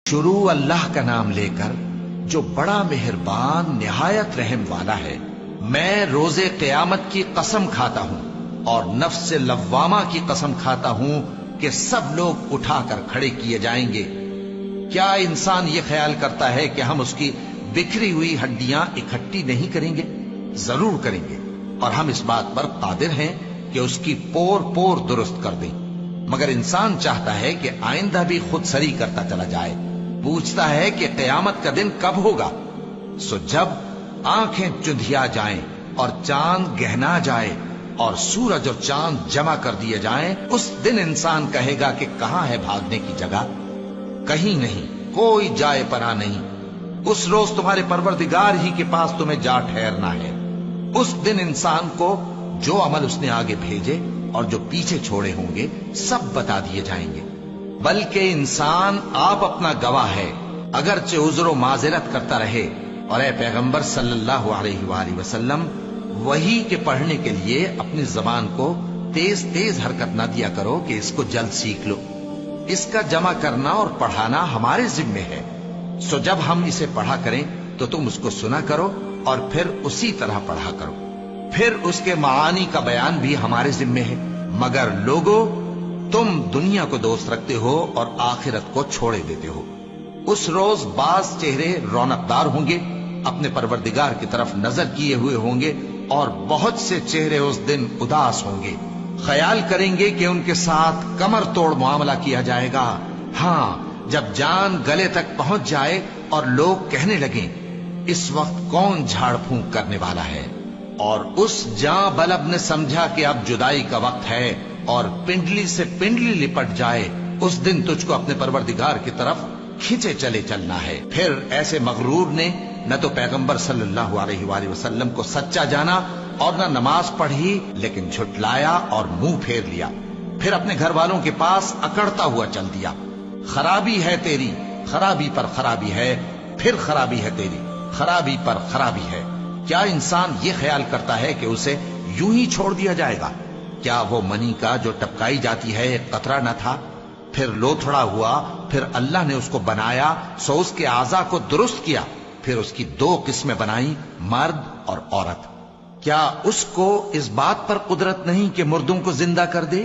شروع اللہ کا نام لے کر جو بڑا مہربان نہایت رحم والا ہے۔ میں روز قیامت کی قسم کھاتا ہوں اور نفس لوامہ کی قسم کھاتا ہوں کہ سب لوگ اٹھا کر کھڑے کیے جائیں گے۔ کیا انسان یہ خیال کرتا ہے کہ ہم اس کی بکھری ہوئی ہڈیاں اکٹھی نہیں کریں گے؟ ضرور کریں گے، اور ہم اس بات پر قادر ہیں کہ اس کی پور پور درست کر دیں۔ مگر انسان چاہتا ہے کہ آئندہ بھی خود سری کرتا چلا جائے، پوچھتا ہے کہ قیامت کا دن کب ہوگا۔ سو جب آنکھیں چندھیا جائیں اور چاند گہنا جائے اور سورج اور چاند جمع کر دیے جائیں، اس دن انسان کہے گا کہ کہاں ہے بھاگنے کی جگہ؟ کہیں نہیں، کوئی جائے پناہ نہیں۔ اس روز تمہارے پروردگار ہی کے پاس تمہیں جا ٹھہرنا ہے۔ اس دن انسان کو جو عمل اس نے آگے بھیجے اور جو پیچھے چھوڑے ہوں گے سب بتا دیے جائیں گے۔ بلکہ انسان آپ اپنا گواہ ہے، اگرچہ عذر و معذرت کرتا رہے۔ اور اے پیغمبر صلی اللہ علیہ وآلہ وسلم، وحی کے پڑھنے کے لیے اپنی زبان کو تیز تیز حرکت نہ دیا کرو کہ اس کو جلد سیکھ لو۔ اس کا جمع کرنا اور پڑھانا ہمارے ذمے ہے۔ سو جب ہم اسے پڑھا کریں تو تم اس کو سنا کرو اور پھر اسی طرح پڑھا کرو۔ پھر اس کے معانی کا بیان بھی ہمارے ذمے ہے۔ مگر لوگو، تم دنیا کو دوست رکھتے ہو اور آخرت کو چھوڑے دیتے ہو۔ اس روز بعض چہرے رونقدار ہوں گے، اپنے پروردگار کی طرف نظر کیے ہوئے ہوں گے، اور بہت سے چہرے اس دن اداس ہوں گے، خیال کریں گے کہ ان کے ساتھ کمر توڑ معاملہ کیا جائے گا۔ ہاں، جب جان گلے تک پہنچ جائے اور لوگ کہنے لگیں اس وقت کون جھاڑ پھونک کرنے والا ہے، اور اس جاں بلب نے سمجھا کہ اب جدائی کا وقت ہے اور پنڈلی سے پنڈلی لپٹ جائے، اس دن تجھ کو اپنے پروردگار کی طرف کھینچے چلے چلنا ہے۔ پھر ایسے مغرور نے نہ تو پیغمبر صلی اللہ علیہ وآلہ وسلم کو سچا جانا اور نہ نماز پڑھی، لیکن جھٹلایا اور منہ پھیر لیا، پھر اپنے گھر والوں کے پاس اکڑتا ہوا چل دیا۔ خرابی ہے تیری، خرابی پر خرابی ہے، پھر خرابی ہے تیری، خرابی پر خرابی ہے۔ کیا انسان یہ خیال کرتا ہے کہ اسے یوں ہی چھوڑ دیا جائے گا؟ کیا وہ منی کا جو ٹپکائی جاتی ہے ایک قطرہ نہ تھا، پھر لوتھڑا ہوا، پھر اللہ نے اس کو بنایا، سو اس کے اعضاء کو درست کیا، پھر اس کی دو قسمیں بنائیں، مرد اور عورت۔ کیا اس کو اس بات پر قدرت نہیں کہ مردوں کو زندہ کر دے؟